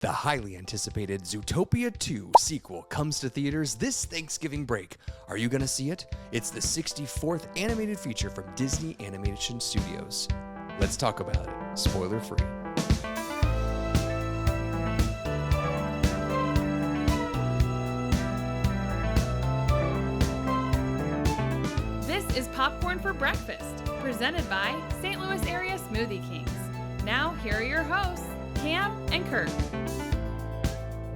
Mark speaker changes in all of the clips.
Speaker 1: The highly anticipated Zootopia 2 sequel comes to theaters this Thanksgiving break. Are you going to see it? It's the 64th animated feature from Disney Animation Studios. Let's talk about it, spoiler free.
Speaker 2: This is Popcorn for Breakfast, presented by St. Louis Area Smoothie Kings. Now, here are your hosts, Cam and Kirk.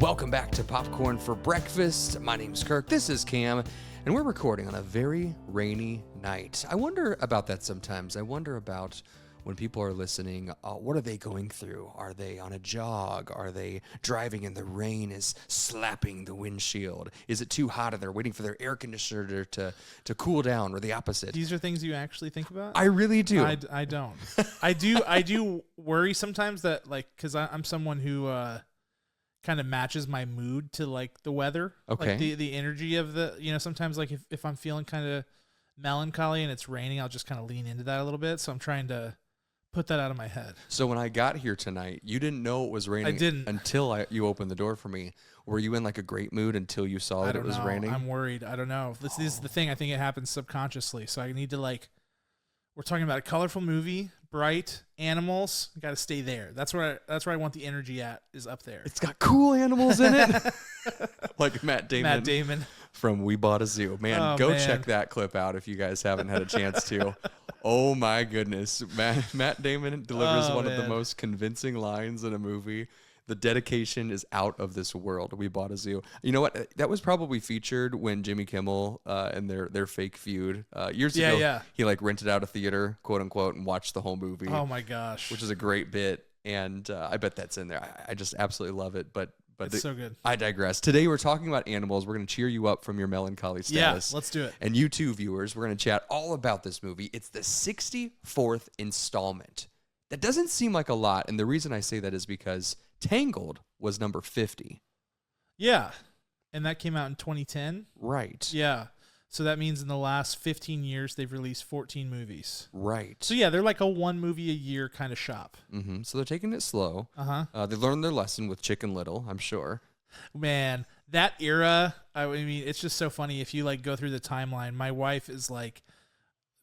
Speaker 1: Welcome back to Popcorn for Breakfast. My name's Kirk, this is Cam, and we're recording on a very rainy night. I wonder about that sometimes. I wonder about when people are listening, what are they going through? Are they on a jog? Are they driving and the rain is slapping the windshield? Is it too hot and they're waiting for their air conditioner to cool down, or the opposite?
Speaker 3: These are things you actually think about?
Speaker 1: I really do.
Speaker 3: I don't. I do worry sometimes that, like, because I'm someone who kind of matches my mood to, like, the weather.
Speaker 1: Okay.
Speaker 3: Like the energy of the, sometimes, like, if I'm feeling kind of melancholy and it's raining, I'll just kind of lean into that a little bit. So I'm trying to put that out of my head.
Speaker 1: So when I got here tonight, you didn't know it was raining.
Speaker 3: I didn't.
Speaker 1: Until you opened the door for me. Were you in like a great mood until you saw that it was raining?
Speaker 3: I'm worried. I don't know. This is the thing. I think it happens subconsciously. So I need to, like, we're talking about a colorful movie, bright animals. Got to stay there. That's where I want the energy at, is up there.
Speaker 1: It's got cool animals in it. Like Matt Damon. From We Bought a Zoo. Man, go check that clip out if you guys haven't had a chance to. Oh my goodness. Matt Damon delivers one of the most convincing lines in a movie. The dedication is out of this world. We Bought a Zoo. You know what? That was probably featured when Jimmy Kimmel and their fake feud years ago. Yeah. He like rented out a theater, quote unquote, and watched the whole movie.
Speaker 3: Oh my gosh.
Speaker 1: Which is a great bit. And I bet that's in there. I just absolutely love it. But
Speaker 3: it's so good.
Speaker 1: I digress. Today we're talking about animals. We're going to cheer you up from your melancholy status.
Speaker 3: Yeah, let's do it.
Speaker 1: And you too, viewers, we're going to chat all about this movie. It's the 64th installment. That doesn't seem like a lot, and the reason I say that is because Tangled was number 50.
Speaker 3: Yeah, and that came out in 2010.
Speaker 1: Right.
Speaker 3: Yeah. So that means in the last 15 years, they've released 14 movies.
Speaker 1: Right.
Speaker 3: So yeah, they're like a one movie a year kind of shop.
Speaker 1: Mm-hmm. So they're taking it slow.
Speaker 3: Uh-huh.
Speaker 1: They learned their lesson with Chicken Little, I'm sure.
Speaker 3: Man, that era, I mean, it's just so funny. If you like go through the timeline, my wife is like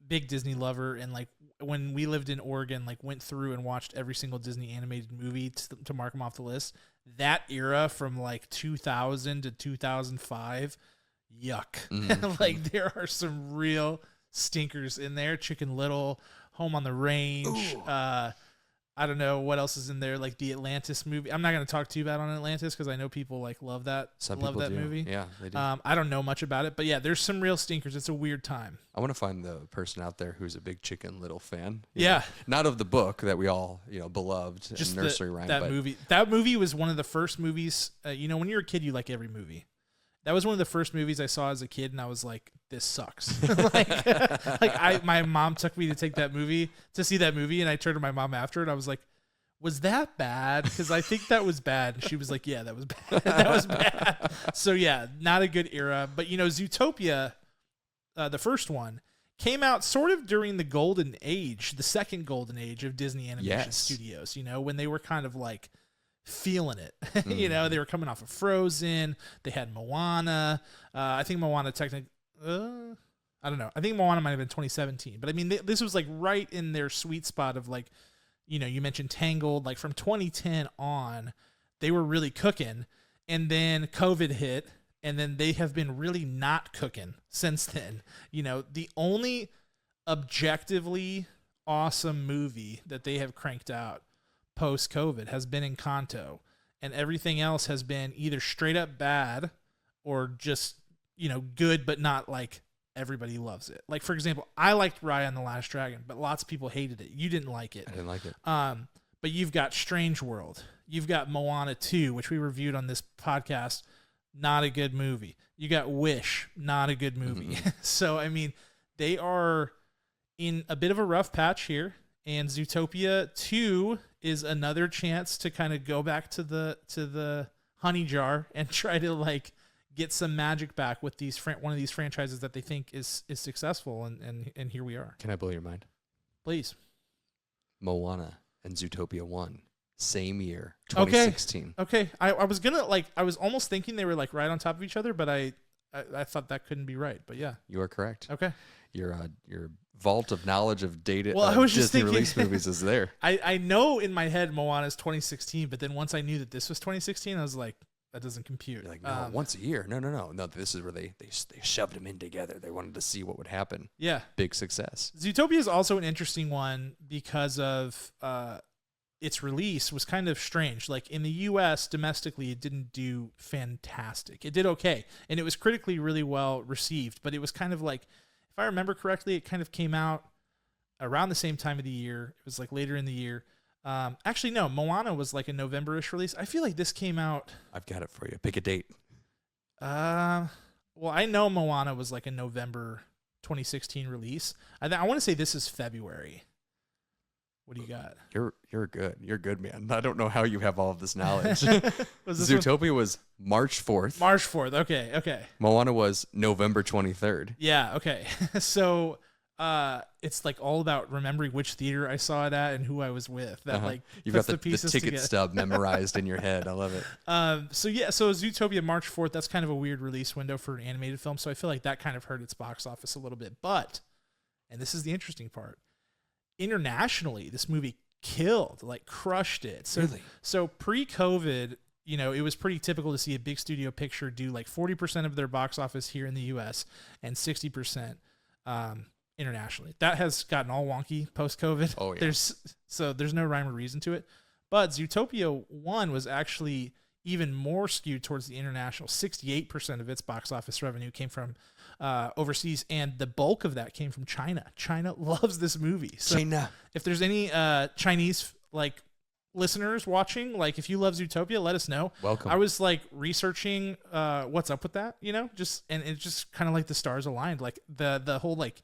Speaker 3: big Disney lover, and like when we lived in Oregon, like went through and watched every single Disney animated movie to mark them off the list. That era from like 2000 to 2005, yuck.
Speaker 1: Mm-hmm.
Speaker 3: Like there are some real stinkers in there. Chicken Little, Home on the Range. I don't know what else is in there. Like the Atlantis movie. I'm not going to talk too bad on Atlantis because I know people like love that.
Speaker 1: Some
Speaker 3: love
Speaker 1: people
Speaker 3: that
Speaker 1: do.
Speaker 3: movie.
Speaker 1: Yeah, they do.
Speaker 3: I don't know much about it, but yeah, there's some real stinkers. It's a weird time.
Speaker 1: I want to find the person out there who's a big Chicken Little fan.
Speaker 3: Yeah.
Speaker 1: Not of the book that we all, beloved,
Speaker 3: Just
Speaker 1: and nursery rhyme.
Speaker 3: That movie. That movie was one of the first movies. When you're a kid, you like every movie. That was one of the first movies I saw as a kid, and I was like, "This sucks." My mom took me to see that movie, and I turned to my mom after, and I was like, "Was that bad?" Because I think that was bad. And she was like, "Yeah, that was bad. That was bad." So yeah, not a good era. But Zootopia, the first one, came out sort of during the golden age, the second golden age of Disney Animation Studios. When they were kind of like feeling it. They were coming off of Frozen. They had Moana. I think Moana technically, I don't know. I think Moana might have been 2017. But I mean, this was like right in their sweet spot of like, you mentioned Tangled. Like from 2010 on, they were really cooking. And then COVID hit. And then they have been really not cooking since then. The only objectively awesome movie that they have cranked out post-COVID has been Encanto, and everything else has been either straight up bad or just, good, but not like everybody loves it. Like, for example, I liked Raya and the Last Dragon, but lots of people hated it. You didn't like it.
Speaker 1: I didn't like it.
Speaker 3: But you've got Strange World. You've got Moana 2, which we reviewed on this podcast. Not a good movie. You got Wish. Not a good movie. Mm-hmm. So, I mean, they are in a bit of a rough patch here. And Zootopia 2 is another chance to kind of go back to the honey jar and try to like get some magic back with one of these franchises that they think is successful, and here we are.
Speaker 1: Can I blow your mind?
Speaker 3: Please.
Speaker 1: Moana and Zootopia 1 Same year, 2016.
Speaker 3: Okay. I was gonna I was almost thinking they were like right on top of each other, but I thought that couldn't be right. But yeah,
Speaker 1: You are correct.
Speaker 3: okay.
Speaker 1: Your vault of knowledge of data.
Speaker 3: Well, I was just
Speaker 1: Disney
Speaker 3: thinking,
Speaker 1: release movies is there.
Speaker 3: I know in my head Moana's 2016, but then once I knew that this was 2016, I was like, that doesn't compute.
Speaker 1: You're like, no, once a year. No. This is where they shoved them in together. They wanted to see what would happen.
Speaker 3: Yeah.
Speaker 1: Big success.
Speaker 3: Zootopia is also an interesting one because of its release was kind of strange. Like in the U.S. domestically, it didn't do fantastic. It did okay, and it was critically really well received. But it was kind of like, if I remember correctly, it kind of came out around the same time of the year. It was like later in the year. Actually, no, Moana was like a November-ish release. I feel like this came out.
Speaker 1: I've got it for you. Pick a date.
Speaker 3: Well, I know Moana was like a November 2016 release. I want to say this is February. What do you got?
Speaker 1: You're good. You're good, man. I don't know how you have all of this knowledge.
Speaker 3: Was
Speaker 1: Zootopia was March 4th.
Speaker 3: March 4th. Okay.
Speaker 1: Moana was November 23rd.
Speaker 3: Yeah, okay. So it's like all about remembering which theater I saw it at and who I was with. That like
Speaker 1: you've got the
Speaker 3: pieces
Speaker 1: ticket
Speaker 3: together.
Speaker 1: stub memorized in your head. I love it.
Speaker 3: So Zootopia March 4th, that's kind of a weird release window for an animated film. So I feel like that kind of hurt its box office a little bit. But, and this is the interesting part, internationally, this movie killed, like crushed it. So,
Speaker 1: Really?
Speaker 3: So pre-COVID, you know, it was pretty typical to see a big studio picture do like 40% of their box office here in the U.S. and 60% internationally. That has gotten all wonky post-COVID.
Speaker 1: Oh, yeah.
Speaker 3: There's no rhyme or reason to it. But Zootopia 1 was actually even more skewed towards the international. 68% of its box office revenue came from overseas, and the bulk of that came from China. China loves this movie. So
Speaker 1: China.
Speaker 3: if there's any Chinese like listeners watching, like if you love Zootopia, let us know.
Speaker 1: Welcome.
Speaker 3: I was like researching what's up with that, you know, and it's just kind of like the stars aligned. Like the whole like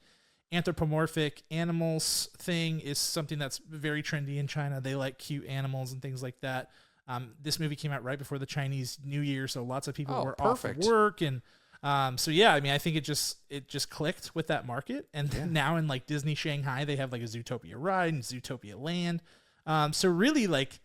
Speaker 3: anthropomorphic animals thing is something that's very trendy in China. They like cute animals and things like that. This movie came out right before the Chinese New Year, so lots of people were
Speaker 1: perfect.
Speaker 3: off of work, and so yeah, I mean, I think it just clicked with that market, and now in like Disney Shanghai, they have like a Zootopia ride and Zootopia Land. So really, like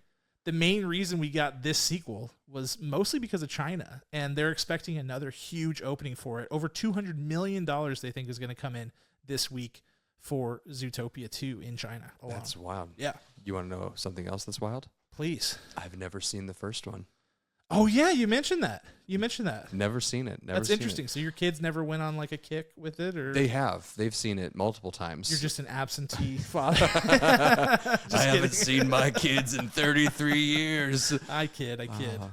Speaker 3: the main reason we got this sequel was mostly because of China, and they're expecting another huge opening for it. Over $200 million they think is going to come in this week for Zootopia 2 in China alone.
Speaker 1: That's wild.
Speaker 3: Yeah.
Speaker 1: You want to know something else that's wild?
Speaker 3: Please.
Speaker 1: I've never seen the first one.
Speaker 3: Oh yeah, you mentioned that.
Speaker 1: Never seen it.
Speaker 3: That's interesting. So your kids never went on like a kick with it, or
Speaker 1: They have. They've seen it multiple times.
Speaker 3: you're just an absentee father?
Speaker 1: I haven't seen my kids in 33 years.
Speaker 3: I kid.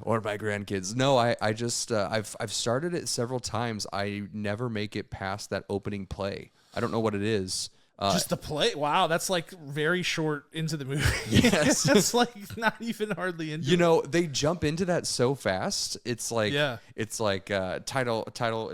Speaker 1: Or my grandkids. No, I just I've started it several times. I never make it past that opening play. I don't know what it is.
Speaker 3: Just the play. Wow, that's like very short into the movie.
Speaker 1: Yes.
Speaker 3: That's like not even hardly into.
Speaker 1: You know, they jump into that so fast. It's like title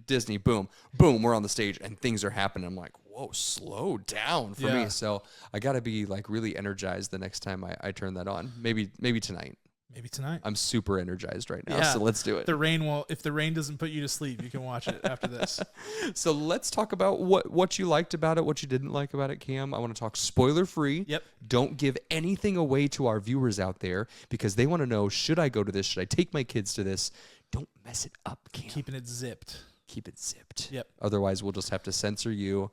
Speaker 1: Disney, boom, we're on the stage and things are happening. I'm like, whoa, slow down for me. So I got to be like really energized the next time I turn that on. Maybe tonight.
Speaker 3: Maybe tonight.
Speaker 1: I'm super energized right now, so let's do it.
Speaker 3: If the rain doesn't put you to sleep, you can watch it after this.
Speaker 1: So let's talk about what you liked about it, what you didn't like about it, Cam. I want to talk spoiler free.
Speaker 3: Yep.
Speaker 1: Don't give anything away to our viewers out there because they want to know, should I go to this? Should I take my kids to this? Don't mess it up, Cam.
Speaker 3: Keeping it zipped.
Speaker 1: Keep it zipped.
Speaker 3: Yep.
Speaker 1: Otherwise, we'll just have to censor you.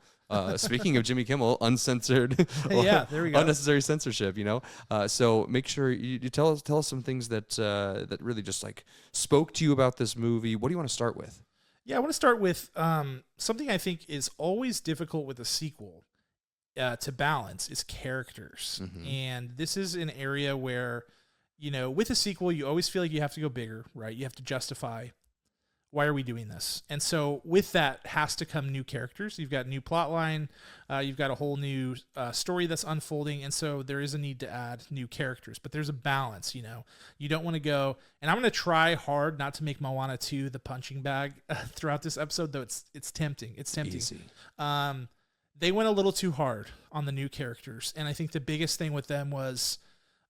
Speaker 1: Speaking of Jimmy Kimmel, uncensored,
Speaker 3: Yeah, there we go.
Speaker 1: Unnecessary censorship. You know, so make sure you tell us some things that really just like spoke to you about this movie. What do you want to start with?
Speaker 3: Yeah, I want to start with something I think is always difficult with a sequel to balance is characters, and this is an area where, you know, with a sequel, you always feel like you have to go bigger, right? You have to justify. Why are we doing this? And so with that has to come new characters. You've got new plot line. You've got a whole new story that's unfolding. And so there is a need to add new characters. But there's a balance, you know. You don't want to go... And I'm going to try hard not to make Moana 2 the punching bag throughout this episode, though it's tempting. It's tempting.
Speaker 1: Easy.
Speaker 3: They went a little too hard on the new characters. And I think the biggest thing with them was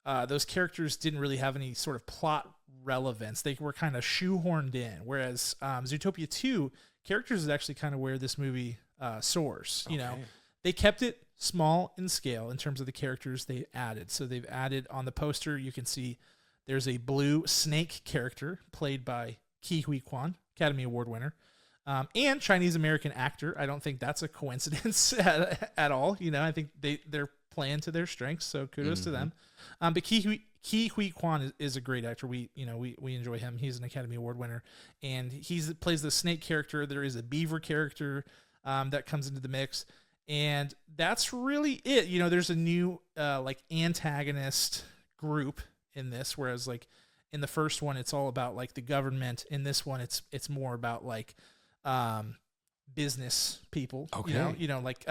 Speaker 3: those characters didn't really have any sort of plot relevance. They were kind of shoehorned in, whereas Zootopia 2 characters is actually kind of where this movie soars. You know, they kept it small in scale in terms of the characters they added. So they've added on the poster, you can see there's a blue snake character played by Ke Huy Quan, Academy Award winner, and Chinese American actor. I don't think that's a coincidence at all. You know, I think they're playing to their strengths, so kudos to them. But Ke Huy Quan is a great actor. We enjoy him. He's an Academy Award winner, and plays the snake character. There is a beaver character that comes into the mix, and that's really it. You know, there's a new like antagonist group in this, whereas like in the first one it's all about like the government. In this one it's more about like business people.
Speaker 1: Okay.
Speaker 3: You know like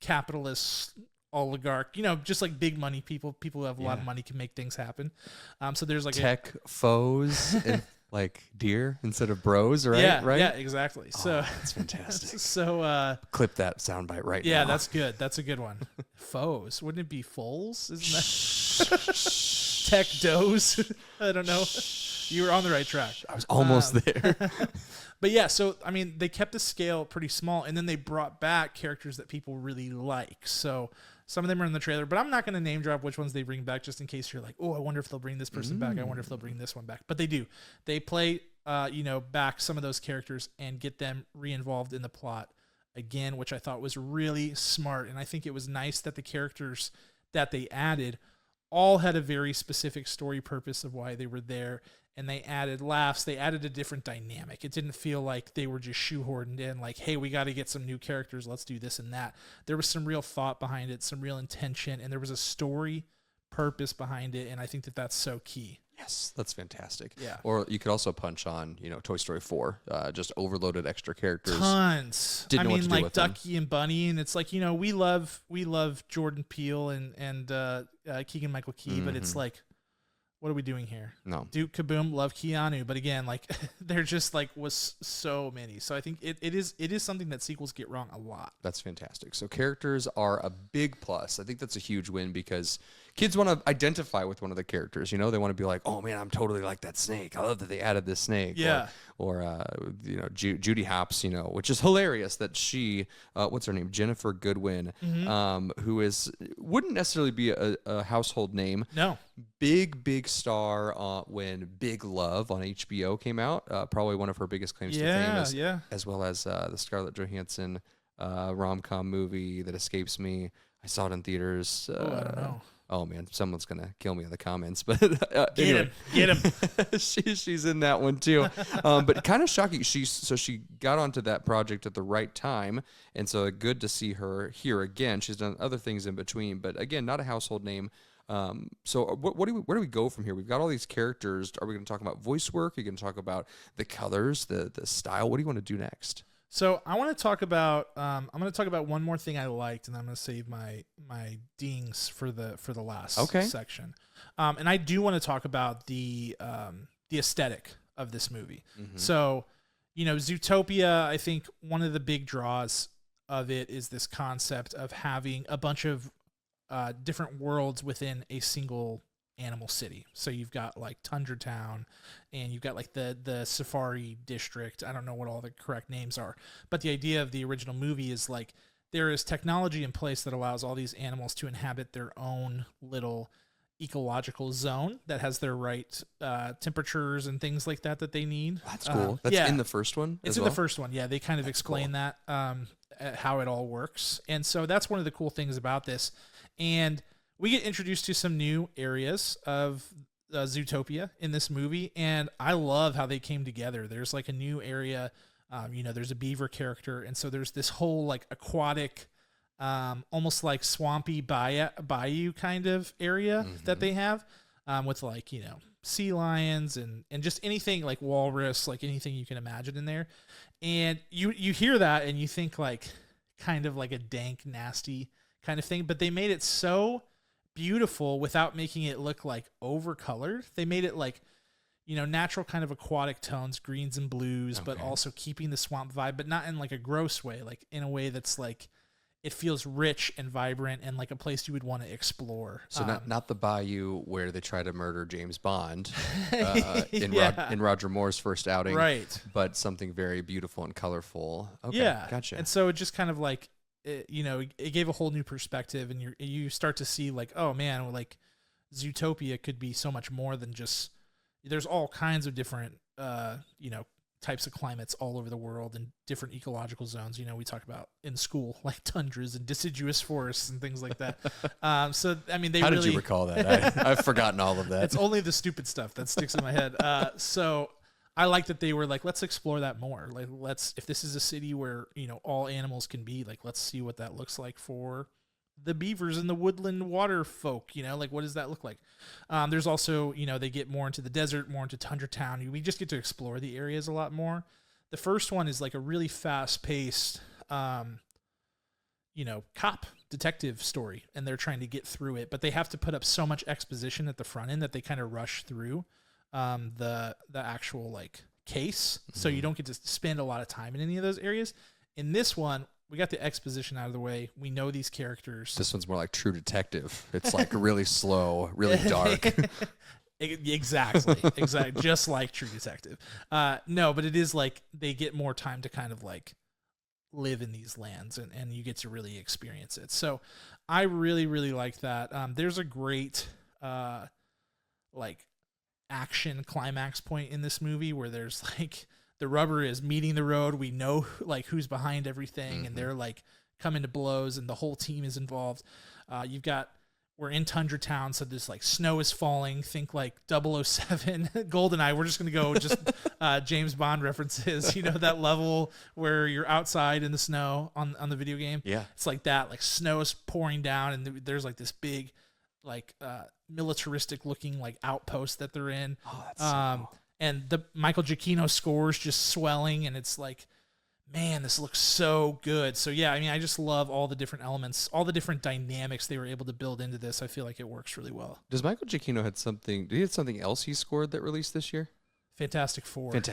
Speaker 3: capitalists, oligarch, you know, just like big money people who have a lot of money can make things happen. So there's like
Speaker 1: tech foes and like deer instead of bros, right?
Speaker 3: Yeah, exactly. So
Speaker 1: that's fantastic.
Speaker 3: So
Speaker 1: clip that soundbite right now.
Speaker 3: Yeah, that's good. That's a good one. Foes. Wouldn't it be foals? Isn't that tech does? I don't know. You were on the right track.
Speaker 1: I was almost there.
Speaker 3: But yeah, so I mean, they kept the scale pretty small, and then they brought back characters that people really like. So some of them are in the trailer, but I'm not going to name drop which ones they bring back, just in case you're like, oh, I wonder if they'll bring this person back. I wonder if they'll bring this one back. But they do. They play, back some of those characters and get them re-involved in the plot again, which I thought was really smart. And I think it was nice that the characters that they added all had a very specific story purpose of why they were there. And they added laughs. They added a different dynamic. It didn't feel like they were just shoehorned in like, hey, we got to get some new characters. Let's do this and that. There was some real thought behind it, some real intention, and there was a story purpose behind it. And I think that that's so key.
Speaker 1: Yes, that's fantastic.
Speaker 3: Yeah.
Speaker 1: Or you could also punch on, Toy Story 4, just overloaded extra characters.
Speaker 3: Tons.
Speaker 1: Didn't know what to do
Speaker 3: like
Speaker 1: with them.
Speaker 3: Ducky and Bunny, and it's like, we love Jordan Peele and Keegan-Michael Key, but it's like, what are we doing here?
Speaker 1: No.
Speaker 3: Duke Kaboom, love Keanu, but again, like there just like was so many. So I think it is something that sequels get wrong a lot.
Speaker 1: That's fantastic. So characters are a big plus. I think that's a huge win because kids want to identify with one of the characters. They want to be like, oh man, I'm totally like that snake. I love that they added this snake.
Speaker 3: Yeah.
Speaker 1: Or Judy Hopps, which is hilarious that she, what's her name? Jennifer Goodwin, who wouldn't necessarily be a household name.
Speaker 3: No.
Speaker 1: Big star when Big Love on HBO came out. Probably one of her biggest claims to fame. As well as the Scarlett Johansson rom-com movie that escapes me. I saw it in theaters.
Speaker 3: I don't know.
Speaker 1: Oh man, someone's gonna kill me in the comments, but
Speaker 3: get him.
Speaker 1: she's in that one too. But kind of shocking. She got onto that project at the right time, and so good to see her here again. She's done other things in between, but again, not a household name. So where do we go from here? We've got all these characters. Are we going to talk about voice work? Are you going to talk about the colors, the style? What do you want to do next?
Speaker 3: So I want to talk about. I'm going to talk about one more thing I liked, and I'm going to save my dings for the last section. And I do want to talk about the aesthetic of this movie. So, Zootopia. I think one of the big draws of it is this concept of having a bunch of different worlds within a single animal city. So you've got like Tundra Town, and you've got like the Safari District. I don't know what all the correct names are, but the idea of the original movie is like there is technology in place that allows all these animals to inhabit their own little ecological zone that has their right temperatures and things like that they need.
Speaker 1: That's cool. That's in the first one.
Speaker 3: It's in the first one. Yeah, they kind of explain that how it all works, and so that's one of the cool things about this. And we get introduced to some new areas of Zootopia in this movie, and I love how they came together. There's like a new area, there's a beaver character, and so there's this whole like aquatic, almost like swampy bayou kind of area that they have, with like, sea lions and just anything like walrus, like anything you can imagine in there. And you hear that and you think like kind of like a dank, nasty kind of thing, but they made it so beautiful without making it look like overcolored. They made it like, natural kind of aquatic tones, greens and blues, but also keeping the swamp vibe, but not in like a gross way, like in a way that's like, it feels rich and vibrant and like a place you would want to explore.
Speaker 1: So not the bayou where they try to murder James Bond in Roger Moore's first outing,
Speaker 3: right?
Speaker 1: But something very beautiful and colorful. Okay,
Speaker 3: yeah,
Speaker 1: gotcha.
Speaker 3: And so it just kind of like, it gave a whole new perspective, and you start to see like, oh man, like Zootopia could be so much more than just. There's all kinds of different, types of climates all over the world and different ecological zones. We talk about in school, like tundras and deciduous forests and things like that. So, I mean,
Speaker 1: How did you recall that? I've forgotten all of that.
Speaker 3: It's only the stupid stuff that sticks in my head. So I like that they were like, let's explore that more. Like, if this is a city where, all animals can be, like, let's see what that looks like for the beavers and the woodland water folk, like what does that look like? There's also, they get more into the desert, more into Tundra Town. We just get to explore the areas a lot more. The first one is like a really fast paced, cop detective story, and they're trying to get through it, but they have to put up so much exposition at the front end that they kind of rush through, the actual like case. Mm-hmm. So you don't get to spend a lot of time in any of those areas. In this one, we got the exposition out of the way. We know these characters.
Speaker 1: This one's more like True Detective. It's like really slow, really dark.
Speaker 3: Exactly. Just like True Detective. No, but it is like they get more time to kind of like live in these lands, and you get to really experience it. So I really, really like that. There's a great like action climax point in this movie where there's like, the rubber is meeting the road. We know like who's behind everything, mm-hmm. and they're like coming to blows, and the whole team is involved. We're in Tundra Town, so this like snow is falling. Think like 007, GoldenEye. We're just gonna go just James Bond references. That level where you're outside in the snow on the video game.
Speaker 1: Yeah,
Speaker 3: it's like that. Like snow is pouring down, and there's like this big, like militaristic looking like outpost that they're in.
Speaker 1: Oh, that's so cool.
Speaker 3: And the Michael Giacchino scores just swelling, and it's like, man, this looks so good. So yeah, I mean, I just love all the different elements, all the different dynamics they were able to build into this. I feel like it works really well.
Speaker 1: Does Michael Giacchino did he have something else he scored that released this year?
Speaker 3: Fantastic Four.
Speaker 1: That's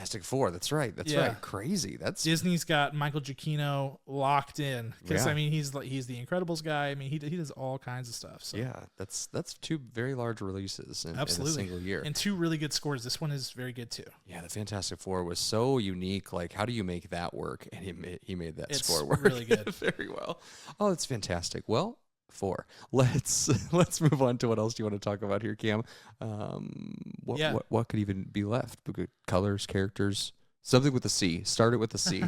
Speaker 1: right. That's right. Crazy.
Speaker 3: Disney's got Michael Giacchino locked in because I mean he's the Incredibles guy. I mean he does all kinds of stuff. So.
Speaker 1: Yeah, that's two very large releases in a single year,
Speaker 3: and two really good scores. This one is very good too.
Speaker 1: Yeah, the Fantastic Four was so unique. Like, how do you make that work? And he made that score work
Speaker 3: really good,
Speaker 1: very well. Oh, it's fantastic. Well. 4. Let's move on to what else do you want to talk about here, Cam? What could even be left? Colors, characters, something with a C. Start it with a C.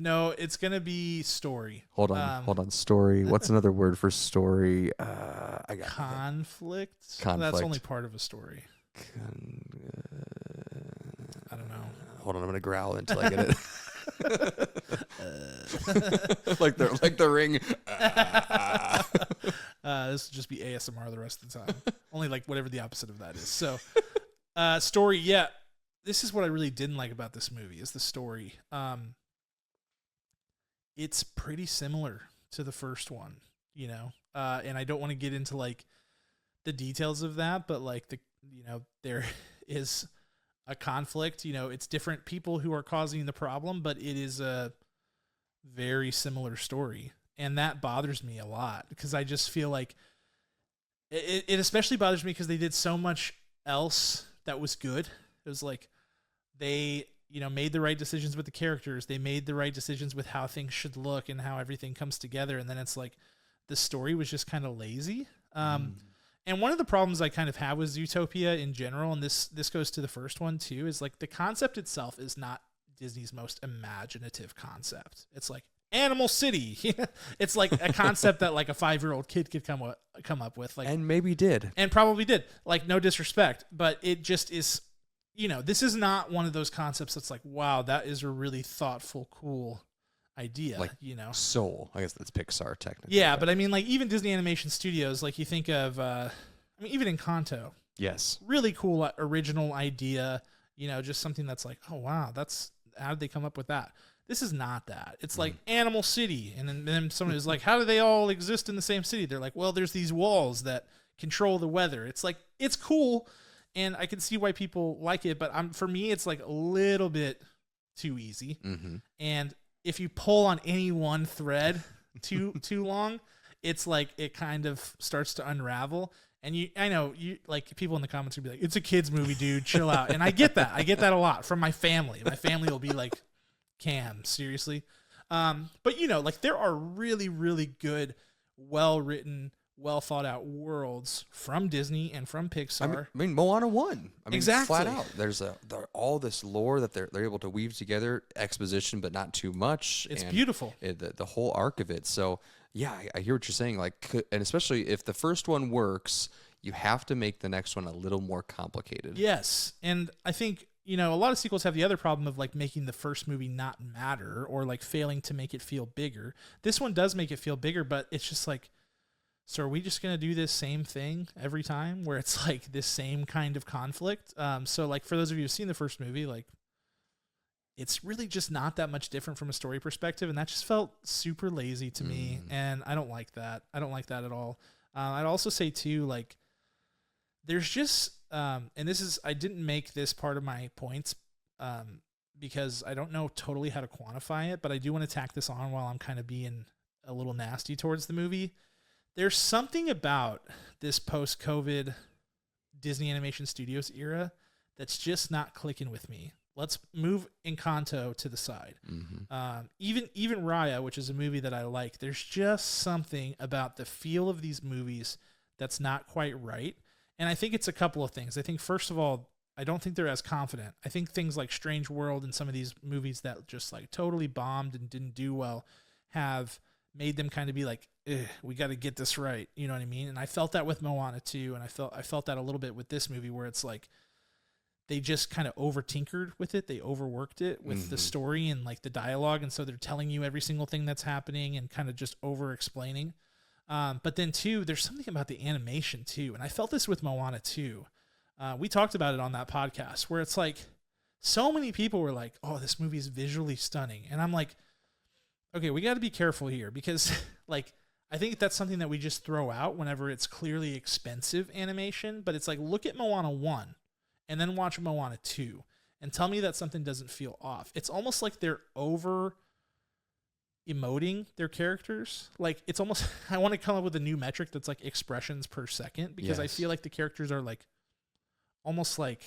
Speaker 3: No, it's gonna be story.
Speaker 1: Hold on. Story. What's another word for story? I got
Speaker 3: conflict. That's only part of a story. I don't know.
Speaker 1: Hold on, I'm gonna growl until I get it. like the ring.
Speaker 3: This would just be ASMR the rest of the time. Only like whatever the opposite of that is. So, story. Yeah, this is what I really didn't like about this movie is the story. It's pretty similar to the first one, and I don't want to get into like the details of that, but like there is a conflict. It's different people who are causing the problem, but it is a very similar story. And that bothers me a lot because I just feel like it especially bothers me because they did so much else that was good. It was like they, made the right decisions with the characters. They made the right decisions with how things should look and how everything comes together. And then it's like the story was just kind of lazy. And one of the problems I kind of have with Zootopia in general, and this goes to the first one too, is like the concept itself is not Disney's most imaginative concept. It's like Animal City. It's like a concept that like a 5-year-old kid could come up with, like,
Speaker 1: and maybe did,
Speaker 3: and probably did. Like, no disrespect, but it just is. This is not one of those concepts that's like, wow, that is a really thoughtful, cool idea.
Speaker 1: Like, Soul. I guess that's Pixar technically.
Speaker 3: Yeah, but I mean, like even Disney Animation Studios, like you think of, even Encanto.
Speaker 1: Yes.
Speaker 3: Really cool original idea. Just something that's like, oh wow, how did they come up with that? This is not that. It's like Animal City. And then someone is like, how do they all exist in the same city? They're like, well, there's these walls that control the weather. It's like, it's cool. And I can see why people like it. But for me, it's like a little bit too easy. Mm-hmm. And if you pull on any one thread too long, it's like it kind of starts to unravel. And I know like people in the comments will be like, it's a kid's movie, dude, chill out. And I get that. I get that a lot from my family. My family will be like, Cam, seriously? But you know, like there are really, really good, well written, well thought out worlds from Disney and from Pixar.
Speaker 1: I mean Moana won. I mean,
Speaker 3: exactly.
Speaker 1: flat out. There's all this lore that they're able to weave together, exposition, but not too much.
Speaker 3: It's beautiful.
Speaker 1: The whole arc of it. So yeah, I hear what you're saying. Like, and especially if the first one works, you have to make the next one a little more complicated.
Speaker 3: Yes, and I think, you know, a lot of sequels have the other problem of like making the first movie not matter or like failing to make it feel bigger. This one does make it feel bigger, but it's just like, so are we just going to do this same thing every time where it's like this same kind of conflict? So like for those of you who've seen the first movie, like it's really just not that much different from a story perspective. And that just felt super lazy to me. And I don't like that. I don't like that at all. I'd also say too, like there's just, and this is, I didn't make this part of my points because I don't know totally how to quantify it, but I do want to tack this on while I'm kind of being a little nasty towards the movie. There's something about this post-COVID Disney Animation Studios era that's just not clicking with me. Let's move Encanto to the side. Even Raya, which is a movie that I like, there's just something about the feel of these movies that's not quite right. And I think it's a couple of things. I think, first of all, I don't think they're as confident. I think things like Strange World and some of these movies that just like totally bombed and didn't do well have made them kind of be like, we got to get this right. You know what I mean? And I felt that with Moana too. And I felt that a little bit with this movie where it's like, they just kind of over tinkered with it. They overworked it with the story and like the dialogue. And so they're telling you every single thing that's happening and kind of just over explaining. But then too, there's something about the animation too. And I felt this with Moana too. We talked about it on that podcast where it's like, so many people were like, oh, this movie is visually stunning. And I'm like, okay, we got to be careful here because like, I think that's something that we just throw out whenever it's clearly expensive animation, but it's like, look at Moana 1 and then watch Moana 2 and tell me that something doesn't feel off. It's almost like they're over emoting their characters. Like it's almost, I want to come up with a new metric that's like expressions per second because I feel like the characters are like almost like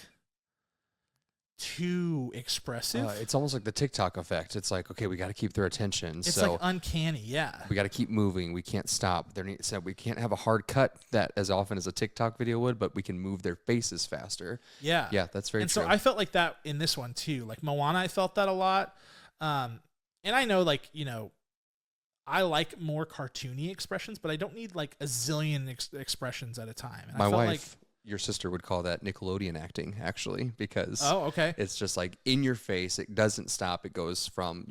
Speaker 3: too expressive.
Speaker 1: It's almost like the TikTok effect. It's like, okay, we got to keep their attention.
Speaker 3: It's like uncanny, yeah.
Speaker 1: We got to keep moving. We can't stop. So we can't have a hard cut that as often as a TikTok video would, but we can move their faces faster.
Speaker 3: Yeah.
Speaker 1: Yeah, that's very true.
Speaker 3: And so I felt like that in this one too. Like Moana, I felt that a lot. And I know like, you know, I like more cartoony expressions, but I don't need like a zillion expressions at a time. And
Speaker 1: My
Speaker 3: I felt
Speaker 1: wife...
Speaker 3: like,
Speaker 1: your sister would call that Nickelodeon acting, actually, because it's just like in your face. It doesn't stop. It goes from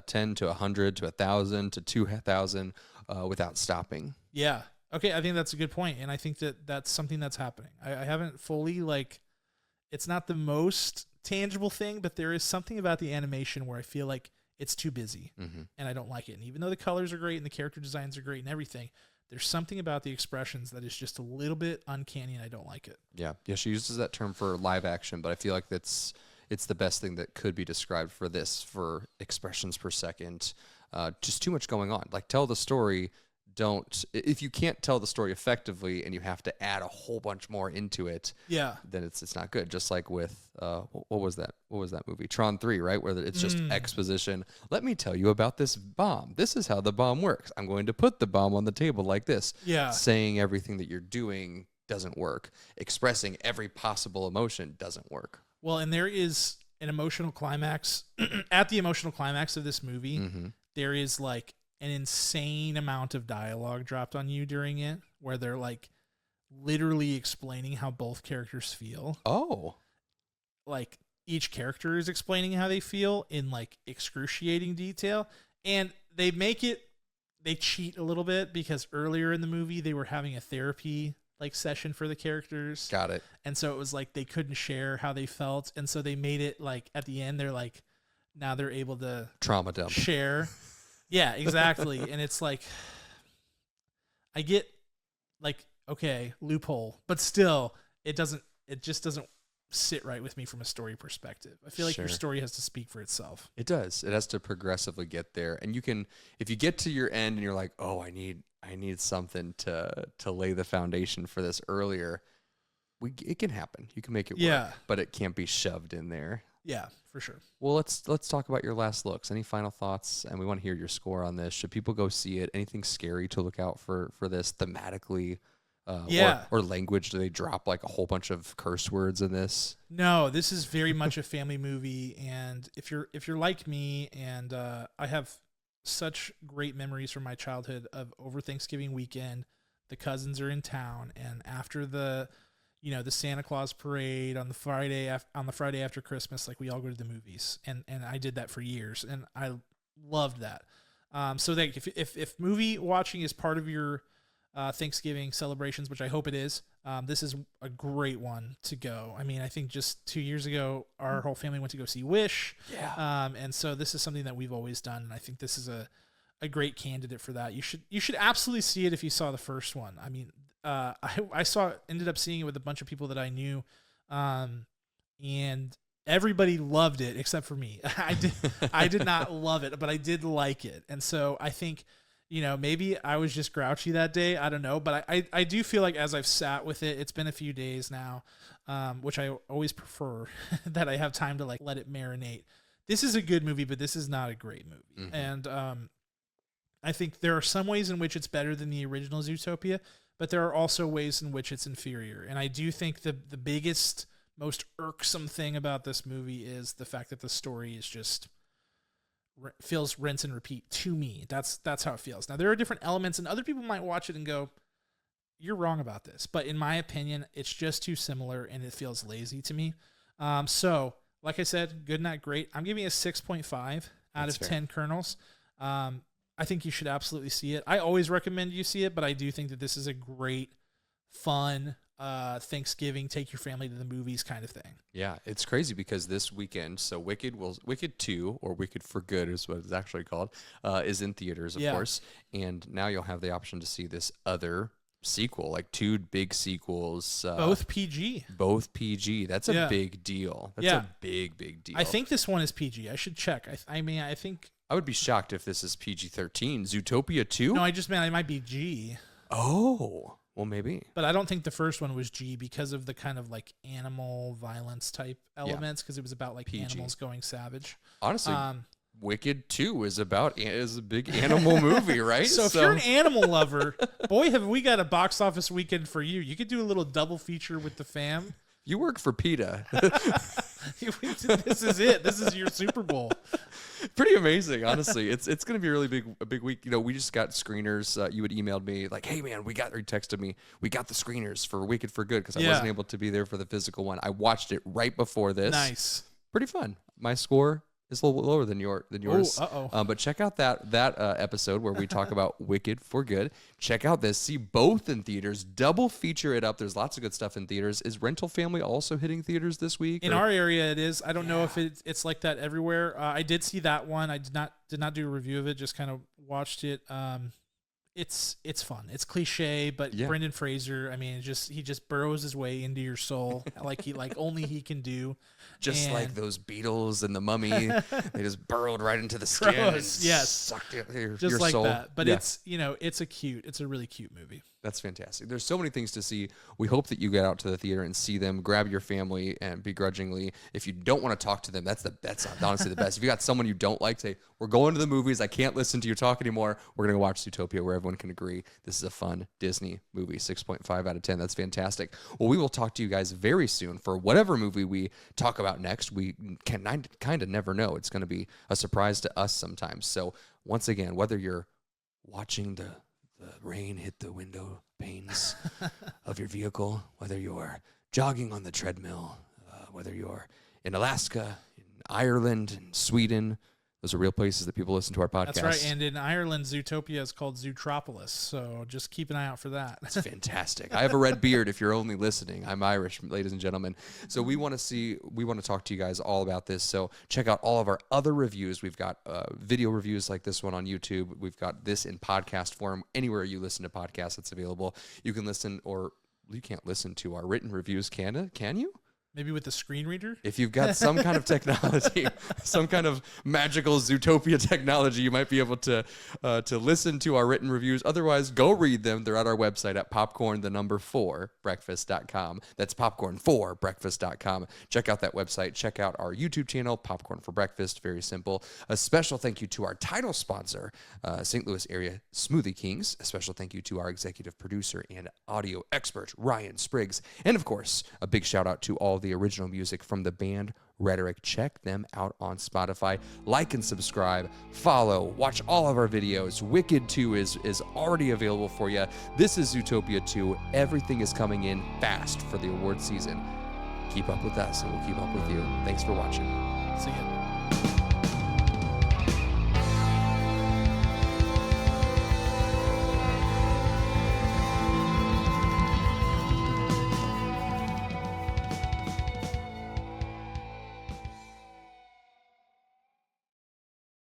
Speaker 1: 10 to 100 to 1,000 to 2,000 without stopping.
Speaker 3: Yeah. Okay, I think that's a good point, and I think that that's something that's happening. I haven't fully like. It's not the most tangible thing, but there is something about the animation where I feel like it's too busy, and I don't like it. And even though the colors are great and the character designs are great and everything, there's something about the expressions that is just a little bit uncanny, and I don't like it. Yeah,
Speaker 1: she uses that term for live action, but I feel like it's the best thing that could be described for this, for expressions per second. Just too much going on. Like, tell the story. If you can't tell the story effectively and you have to add a whole bunch more into it, then it's not good. Just like with what was that movie, Tron 3, right, where it's just exposition. Let me tell you about this bomb. This is how the bomb works. I'm going to put the bomb on the table like this. Saying everything that you're doing doesn't work. Expressing every possible emotion doesn't work.
Speaker 3: Well, and there is an emotional climax at the emotional climax of this movie. There is like an insane amount of dialogue dropped on you during it where they're like literally explaining how both characters feel. Like each character is explaining how they feel in like excruciating detail, and they cheat a little bit because earlier in the movie they were having a therapy like session for the characters.
Speaker 1: Got it.
Speaker 3: And so it was like they couldn't share how they felt, and so they made it like at the end they're like, now they're able to
Speaker 1: trauma dump
Speaker 3: share. Yeah, exactly. And it's like, I get like, okay, loophole, but still it just doesn't sit right with me from a story perspective. I feel like your story has to speak for itself.
Speaker 1: It does. It has to progressively get there. And you can, if you get to your end and you're like, oh, I need something to lay the foundation for this earlier, it can happen. You can make it work, but it can't be shoved in there.
Speaker 3: Yeah, for sure.
Speaker 1: Well, let's talk about your last looks. Any final thoughts? And we want to hear your score on this. Should people go see it? Anything scary to look out for this thematically? Or language? Do they drop like a whole bunch of curse words in this?
Speaker 3: No, this is very much a family movie, and if you're like me, and I have such great memories from my childhood of over Thanksgiving weekend, the cousins are in town, and after the Santa Claus parade on the Friday after Christmas, like we all go to the movies, and I did that for years, and I loved that. So that if movie watching is part of your Thanksgiving celebrations, which I hope it is, this is a great one to go. I mean, I think just 2 years ago, our whole family went to go see Wish.
Speaker 1: Yeah.
Speaker 3: And so this is something that we've always done, and I think this is a great candidate for that. You should absolutely see it if you saw the first one. I mean, I ended up seeing it with a bunch of people that I knew, and everybody loved it except for me. I did not love it, but I did like it, and so I think, maybe I was just grouchy that day. I don't know. But I do feel like as I've sat with it, it's been a few days now, which I always prefer that I have time to like let it marinate. This is a good movie, but this is not a great movie. Mm-hmm. And I think there are some ways in which it's better than the original Zootopia, but there are also ways in which it's inferior. And I do think the biggest, most irksome thing about this movie is the fact that the story is just feels rinse and repeat to me. That's how it feels. Now there are different elements, and other people might watch it and go, "You're wrong about this." But in my opinion, it's just too similar, and it feels lazy to me. So, like I said, good, not great. I'm giving it a 6.5 out of 10 kernels. I think you should absolutely see it. I always recommend you see it, but I do think that this is a great, fun Thanksgiving, take your family to the movies kind of thing.
Speaker 1: Yeah, it's crazy because this weekend, so Wicked 2, or Wicked for Good is what it's actually called, is in theaters, of course. And now you'll have the option to see this other sequel, like 2 big sequels.
Speaker 3: Both PG.
Speaker 1: Both PG. That's a big deal. That's a big deal.
Speaker 3: I think this one is PG. I should check. I mean, I think...
Speaker 1: I would be shocked if this is PG-13. Zootopia 2?
Speaker 3: No, I just meant it might be G.
Speaker 1: Oh, well, maybe.
Speaker 3: But I don't think the first one was G because of the kind of like animal violence type elements, because it was about like PG. Animals going savage.
Speaker 1: Honestly, Wicked 2 is a big animal movie, right?
Speaker 3: So if you're an animal lover, boy, have we got a box office weekend for you. You could do a little double feature with the fam.
Speaker 1: You work for PETA.
Speaker 3: This is it. This is your Super Bowl.
Speaker 1: Pretty amazing, honestly. It's going to be a big week. We just got screeners. You had emailed me like, "Hey man, or you texted me, we got the screeners for Wicked for Good," because I wasn't able to be there for the physical one. I watched it right before this.
Speaker 3: Nice.
Speaker 1: Pretty fun. My score is a little lower than yours.
Speaker 3: Uh-oh.
Speaker 1: But check out that episode where we talk about Wicked for Good. Check out this. See both in theaters. Double feature it up. There's lots of good stuff in theaters. Is Rental Family also hitting theaters this week?
Speaker 3: In our area, it is. I don't know if it's like that everywhere. I did see that one. I did not do a review of it. Just kind of watched it. It's fun. It's cliche, but Brendan Fraser, I mean, he just burrows his way into your soul like only he can do.
Speaker 1: Just like those beetles and the Mummy, they just burrowed right into the skin.
Speaker 3: Gross,
Speaker 1: and
Speaker 3: yes,
Speaker 1: sucked your
Speaker 3: just like
Speaker 1: soul.
Speaker 3: that. But it's it's a really cute movie.
Speaker 1: That's fantastic. There's so many things to see. We hope that you get out to the theater and see them. Grab your family, and begrudgingly, if you don't want to talk to them, that's honestly the best. If you got someone you don't like, say, "We're going to the movies. I can't listen to you talk anymore. We're going to watch Zootopia," where everyone can agree this is a fun Disney movie. 6.5 out of 10. That's fantastic. Well, we will talk to you guys very soon for whatever movie we talk about next. We can kind of never know. It's going to be a surprise to us sometimes. So once again, whether you're watching the rain hit the window panes of your vehicle, whether you're jogging on the treadmill, whether you're in Alaska, in Ireland, in Sweden, those are real places that people listen to our podcast.
Speaker 3: That's right. And in Ireland, Zootopia is called Zootropolis. So just keep an eye out for that.
Speaker 1: That's fantastic. I have a red beard if you're only listening. I'm Irish, ladies and gentlemen. So we want to talk to you guys all about this. So check out all of our other reviews. We've got video reviews like this one on YouTube. We've got this in podcast form. Anywhere you listen to podcasts, it's available. You can listen, or you can't listen to our written reviews, can you?
Speaker 3: Maybe with the screen reader?
Speaker 1: If you've got some kind of technology, some kind of magical Zootopia technology, you might be able to listen to our written reviews. Otherwise, go read them. They're at our website at popcorn4breakfast.com. That's popcorn4breakfast.com. Check out that website. Check out our YouTube channel, Popcorn for Breakfast. Very simple. A special thank you to our title sponsor, St. Louis Area Smoothie Kings. A special thank you to our executive producer and audio expert, Ryan Spriggs. And of course, a big shout out to all the original music from the band Rhetoric. Check them out on Spotify. Like and subscribe, follow, watch all of our videos. Wicked 2 is already available for you. This is Zootopia 2. Everything is coming in fast for the award season. Keep up with us and we'll keep up with you. Thanks for watching.
Speaker 3: See ya.